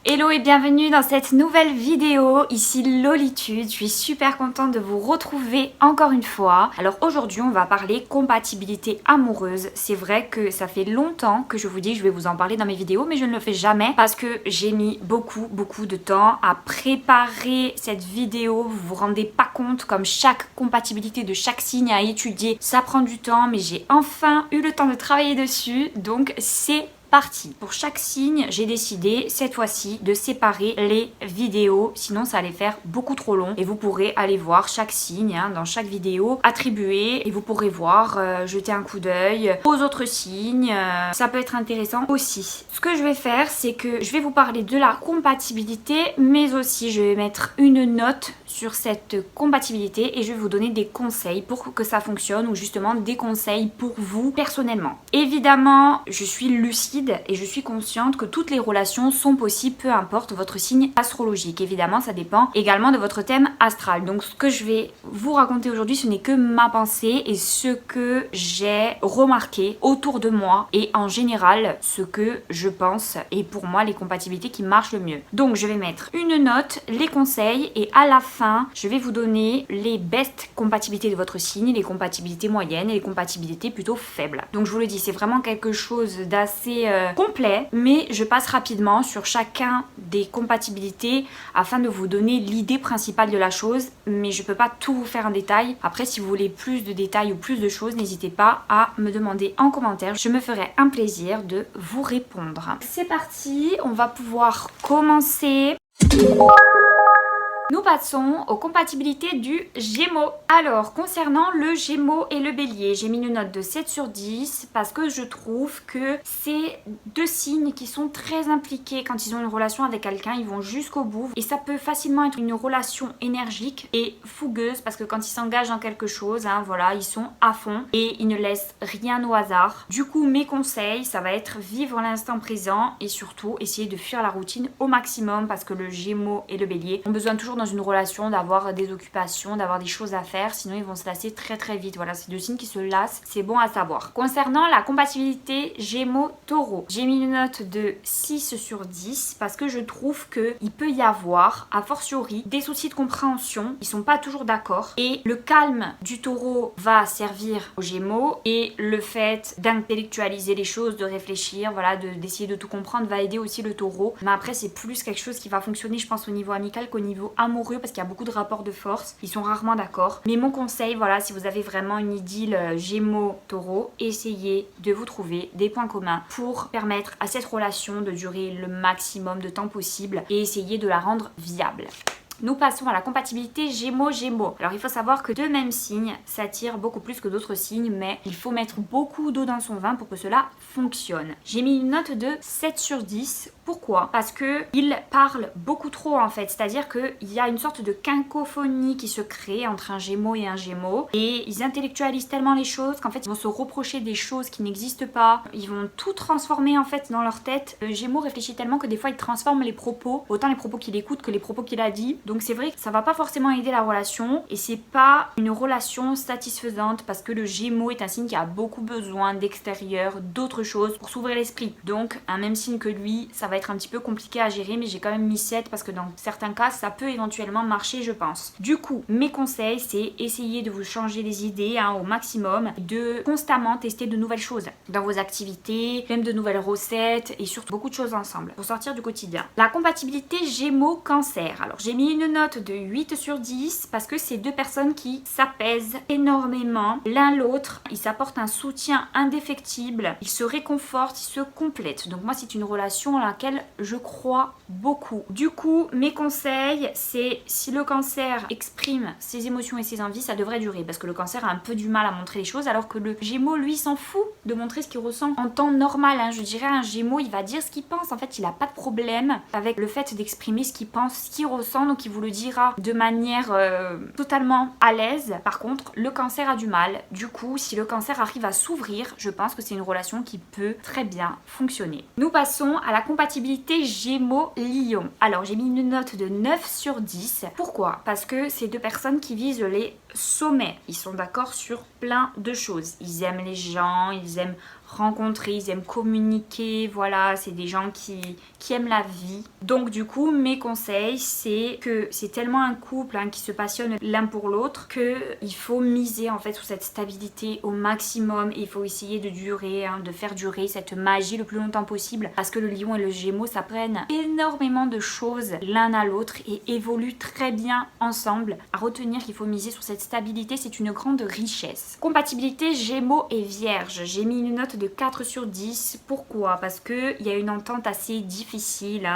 Hello et bienvenue dans cette nouvelle vidéo, ici Lolitude, je suis super contente de vous retrouver encore une fois. Alors aujourd'hui on va parler compatibilité amoureuse. C'est vrai que ça fait longtemps que je vous dis que je vais vous en parler dans mes vidéos, mais je ne le fais jamais parce que j'ai mis beaucoup de temps à préparer cette vidéo. Vous vous rendez pas compte comme chaque compatibilité de chaque signe à étudier, ça prend du temps, mais j'ai enfin eu le temps de travailler dessus, donc c'est parti. Pour chaque signe, j'ai décidé cette fois-ci de séparer les vidéos, sinon ça allait faire beaucoup trop long et vous pourrez aller voir chaque signe dans chaque vidéo attribué et vous pourrez voir, jeter un coup d'œil aux autres signes, ça peut être intéressant aussi. Ce que je vais faire, c'est que je vais vous parler de la compatibilité, mais aussi je vais mettre une note sur cette compatibilité et je vais vous donner des conseils pour que ça fonctionne ou justement des conseils pour vous personnellement. Évidemment, je suis lucide et je suis consciente que toutes les relations sont possibles, peu importe votre signe astrologique. Évidemment, ça dépend également de votre thème astral. Donc ce que je vais vous raconter aujourd'hui, ce n'est que ma pensée et ce que j'ai remarqué autour de moi et en général ce que je pense et pour moi les compatibilités qui marchent le mieux. Donc je vais mettre une note, les conseils et à la fin, je vais vous donner les best compatibilités de votre signe, les compatibilités moyennes et les compatibilités plutôt faibles. Donc je vous le dis, c'est vraiment quelque chose d'assez complet, mais je passe rapidement sur chacun des compatibilités afin de vous donner l'idée principale de la chose, mais je peux pas tout vous faire en détail. Après, si vous voulez plus de détails ou plus de choses, n'hésitez pas à me demander en commentaire, je me ferai un plaisir de vous répondre. C'est parti, on va pouvoir commencer. Nous passons aux compatibilités du Gémeaux. Alors, concernant le Gémeaux et le Bélier, j'ai mis une note de 7 sur 10 parce que je trouve que c'est deux signes qui sont très impliqués quand ils ont une relation avec quelqu'un, ils vont jusqu'au bout et ça peut facilement être une relation énergique et fougueuse parce que quand ils s'engagent dans quelque chose, voilà, ils sont à fond et ils ne laissent rien au hasard. Du coup, mes conseils, ça va être vivre l'instant présent et surtout essayer de fuir la routine au maximum parce que le Gémeaux et le Bélier ont besoin toujours dans une relation d'avoir des occupations, d'avoir des choses à faire, sinon ils vont se lasser très vite. Voilà, c'est deux signes qui se lassent, c'est bon à savoir. Concernant la compatibilité Gémeaux-Taureau, j'ai mis une note de 6 sur 10 parce que je trouve qu'il peut y avoir, a fortiori, des soucis de compréhension, ils sont pas toujours d'accord et le calme du Taureau va servir aux Gémeaux et le fait d'intellectualiser les choses, de réfléchir, voilà, d'essayer de tout comprendre va aider aussi le Taureau. Mais après c'est plus quelque chose qui va fonctionner, je pense, au niveau amical qu'au niveau amoureux parce qu'il y a beaucoup de rapports de force, ils sont rarement d'accord. Mais mon conseil, voilà, si vous avez vraiment une idylle Gémeaux-Taureau, essayez de vous trouver des points communs pour permettre à cette relation de durer le maximum de temps possible et essayer de la rendre viable. Nous passons à la compatibilité Gémeaux-Gémeaux. Alors il faut savoir que deux mêmes signes s'attirent beaucoup plus que d'autres signes, mais il faut mettre beaucoup d'eau dans son vin pour que cela fonctionne. J'ai mis une note de 7 sur 10. Pourquoi? Parce que ils parlent beaucoup trop en fait, c'est-à-dire qu'il y a une sorte de cacophonie qui se crée entre un Gémeaux et un Gémeaux et ils intellectualisent tellement les choses qu'en fait ils vont se reprocher des choses qui n'existent pas, ils vont tout transformer en fait dans leur tête. Le Gémeaux réfléchit tellement que des fois il transforme les propos, autant les propos qu'il écoute que les propos qu'il a dit. Donc c'est vrai que ça va pas forcément aider la relation et c'est pas une relation satisfaisante parce que le Gémeaux est un signe qui a beaucoup besoin d'extérieur, d'autres choses pour s'ouvrir l'esprit. Donc un même signe que lui, ça va être un petit peu compliqué à gérer, mais j'ai quand même mis 7 parce que dans certains cas ça peut éventuellement marcher, je pense. Du coup, mes conseils, c'est essayer de vous changer les idées au maximum, de constamment tester de nouvelles choses dans vos activités, même de nouvelles recettes et surtout beaucoup de choses ensemble pour sortir du quotidien. La compatibilité Gémeaux-Cancer. Alors j'ai mis une note de 8 sur 10 parce que c'est deux personnes qui s'apaisent énormément l'un l'autre, ils s'apportent un soutien indéfectible, ils se réconfortent, ils se complètent. Donc moi c'est une relation à laquelle je crois beaucoup. Du coup, mes conseils, c'est si le Cancer exprime ses émotions et ses envies, ça devrait durer parce que le Cancer a un peu du mal à montrer les choses alors que le Gémeaux, lui, s'en fout de montrer ce qu'il ressent en temps normal. Je dirais un Gémeaux, il va dire ce qu'il pense. En fait, il n'a pas de problème avec le fait d'exprimer ce qu'il pense, ce qu'il ressent, donc il vous le dira de manière totalement à l'aise. Par contre, le Cancer a du mal. Du coup, si le Cancer arrive à s'ouvrir, je pense que c'est une relation qui peut très bien fonctionner. Nous passons à la compatibilité Gémeaux-Lion. Alors j'ai mis une note de 9 sur 10. Pourquoi? Parce que c'est deux personnes qui visent les sommet. Ils sont d'accord sur plein de choses. Ils aiment les gens, ils aiment rencontrer, ils aiment communiquer, voilà, c'est des gens qui aiment la vie. Donc du coup, mes conseils, c'est que c'est tellement un couple qui se passionne l'un pour l'autre qu'il faut miser en fait sur cette stabilité au maximum et il faut essayer de durer, de faire durer cette magie le plus longtemps possible parce que le lion et le gémeaux s'apprennent énormément de choses l'un à l'autre et évoluent très bien ensemble. À retenir qu'il faut miser sur cette stabilité, c'est une grande richesse. Compatibilité gémeaux et vierge, j'ai mis une note de 4 sur 10. Pourquoi? Parce qu'il y a une entente assez difficile.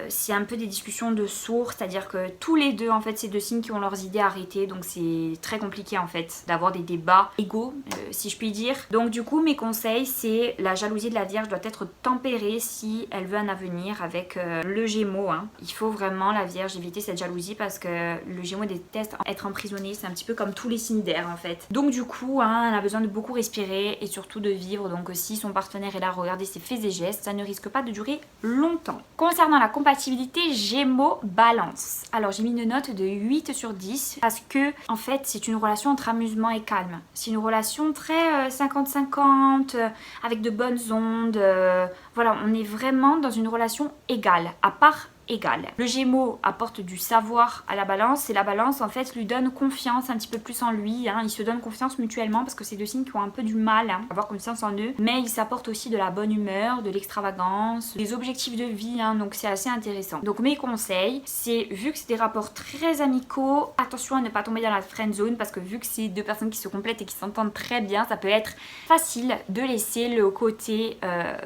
C'est un peu des discussions de sourds, c'est-à-dire que tous les deux, en fait, c'est deux signes qui ont leurs idées arrêtées. Donc c'est très compliqué, en fait, d'avoir des débats égaux, si je puis dire. Donc du coup, mes conseils, c'est la jalousie de la vierge doit être tempérée si elle veut un avenir avec le gémeaux. Il faut vraiment, la vierge, éviter cette jalousie parce que le gémeaux déteste être emprisonné. C'est un petit peu comme tous les signes d'air, en fait. Donc du coup, elle a besoin de beaucoup respirer et surtout de vivre. Donc si son partenaire est là, regardez ses faits et gestes, ça ne risque pas de durer longtemps. Concernant la compatibilité gémeaux-balance, alors j'ai mis une note de 8 sur 10 parce que en fait c'est une relation entre amusement et calme. C'est une relation très 50-50 avec de bonnes ondes. Voilà, on est vraiment dans une relation égale, à part égale. Le gémeaux apporte du savoir à la balance et la balance en fait lui donne confiance un petit peu plus en lui. Ils se donnent confiance mutuellement parce que c'est deux signes qui ont un peu du mal à avoir confiance en eux. Mais ils s'apportent aussi de la bonne humeur, de l'extravagance, des objectifs de vie. Donc c'est assez intéressant. Donc mes conseils, c'est vu que c'est des rapports très amicaux, attention à ne pas tomber dans la friend zone parce que vu que c'est deux personnes qui se complètent et qui s'entendent très bien, ça peut être facile de laisser le côté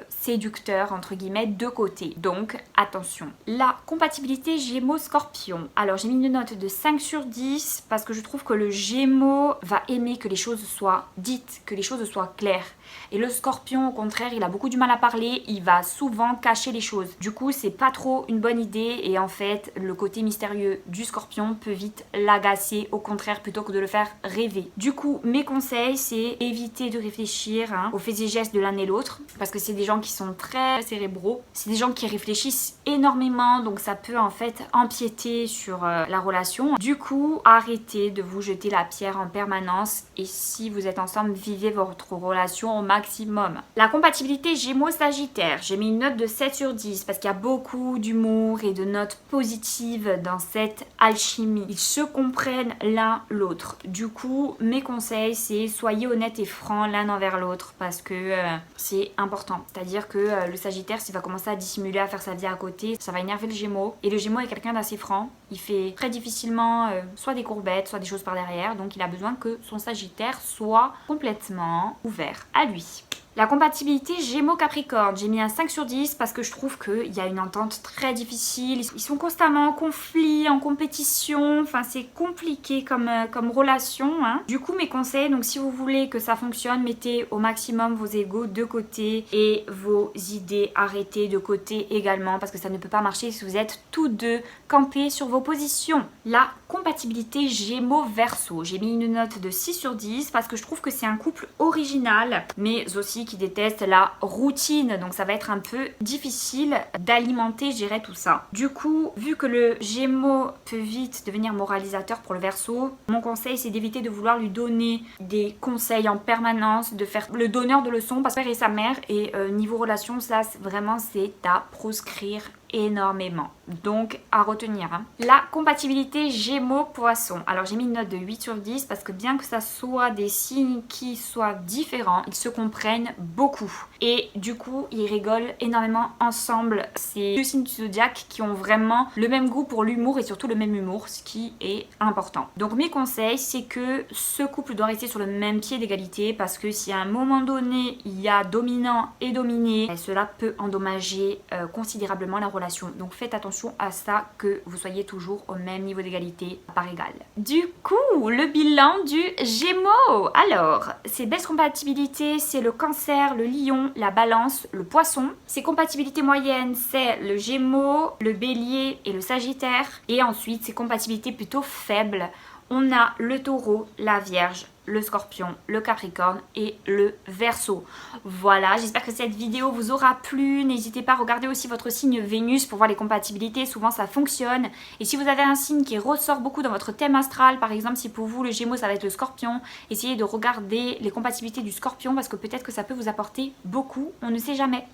séducteur entre guillemets de côté. Donc attention. La compatibilité gémeaux-scorpion. Alors j'ai mis une note de 5 sur 10 parce que je trouve que le gémeaux va aimer que les choses soient dites, que les choses soient claires. Et le scorpion, au contraire, il a beaucoup du mal à parler, il va souvent cacher les choses. Du coup, c'est pas trop une bonne idée et en fait, le côté mystérieux du scorpion peut vite l'agacer, au contraire, plutôt que de le faire rêver. Du coup, mes conseils, c'est éviter de réfléchir aux faits et gestes de l'un et l'autre parce que c'est des gens qui sont très cérébraux, c'est des gens qui réfléchissent énormément, donc ça peut en fait empiéter sur la relation. Du coup, arrêtez de vous jeter la pierre en permanence et si vous êtes ensemble, vivez votre relation au maximum. La compatibilité Gémeaux-Sagittaire, j'ai mis une note de 7 sur 10 parce qu'il y a beaucoup d'humour et de notes positives dans cette alchimie. Ils se comprennent l'un l'autre. Du coup, mes conseils, c'est soyez honnêtes et francs l'un envers l'autre parce que c'est important. C'est-à-dire que le Sagittaire, s'il va commencer à dissimuler, à faire sa vie à côté, ça va énerver le Gémeaux. Et le Gémeaux est quelqu'un d'assez franc. Il fait très difficilement soit des courbettes, soit des choses par derrière. Donc il a besoin que son Sagittaire soit complètement ouvert à lui. La compatibilité Gémeaux-Capricorne, j'ai mis un 5 sur 10 parce que je trouve qu'il y a une entente très difficile. Ils sont constamment en conflit, en compétition. Enfin, c'est compliqué comme relation. Du coup, mes conseils, donc si vous voulez que ça fonctionne, mettez au maximum vos égos de côté et vos idées arrêtées de côté également parce que ça ne peut pas marcher si vous êtes tous deux campés sur vos positions. La compatibilité Gémeaux-Verseau, j'ai mis une note de 6 sur 10 parce que je trouve que c'est un couple original, mais aussi qui déteste la routine, donc ça va être un peu difficile d'alimenter, je dirais, tout ça. Du coup, vu que le Gémeaux peut vite devenir moralisateur pour le Verseau, mon conseil c'est d'éviter de vouloir lui donner des conseils en permanence, de faire le donneur de leçons parce que père et sa mère et niveau relation, ça vraiment c'est à proscrire énormément. Donc à retenir. La compatibilité Gémeaux-Poissons. Alors j'ai mis une note de 8 sur 10 parce que bien que ça soit des signes qui soient différents, ils se comprennent beaucoup. Et du coup, ils rigolent énormément ensemble. C'est deux signes du zodiaque qui ont vraiment le même goût pour l'humour et surtout le même humour, ce qui est important. Donc mes conseils, c'est que ce couple doit rester sur le même pied d'égalité parce que si à un moment donné, il y a dominant et dominé, cela peut endommager considérablement la relation. Donc faites attention à ça, que vous soyez toujours au même niveau d'égalité à part égale. Du coup, le bilan du Gémeaux. Alors, ses belles compatibilités, c'est le Cancer, le Lion, la Balance, le Poisson. Ses compatibilités moyennes, c'est le Gémeaux, le Bélier et le Sagittaire. Et ensuite, ses compatibilités plutôt faibles, on a le Taureau, la Vierge le Scorpion, le Capricorne et le Verseau. Voilà, j'espère que cette vidéo vous aura plu. N'hésitez pas à regarder aussi votre signe Vénus pour voir les compatibilités, souvent ça fonctionne. Et si vous avez un signe qui ressort beaucoup dans votre thème astral, par exemple si pour vous le Gémeaux ça va être le Scorpion, essayez de regarder les compatibilités du Scorpion parce que peut-être que ça peut vous apporter beaucoup, on ne sait jamais.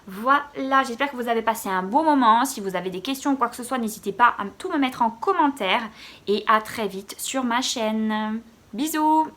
Voilà, j'espère que vous avez passé un bon moment. Si vous avez des questions ou quoi que ce soit, n'hésitez pas à tout me mettre en commentaire. Et à très vite sur ma chaîne. Bisous!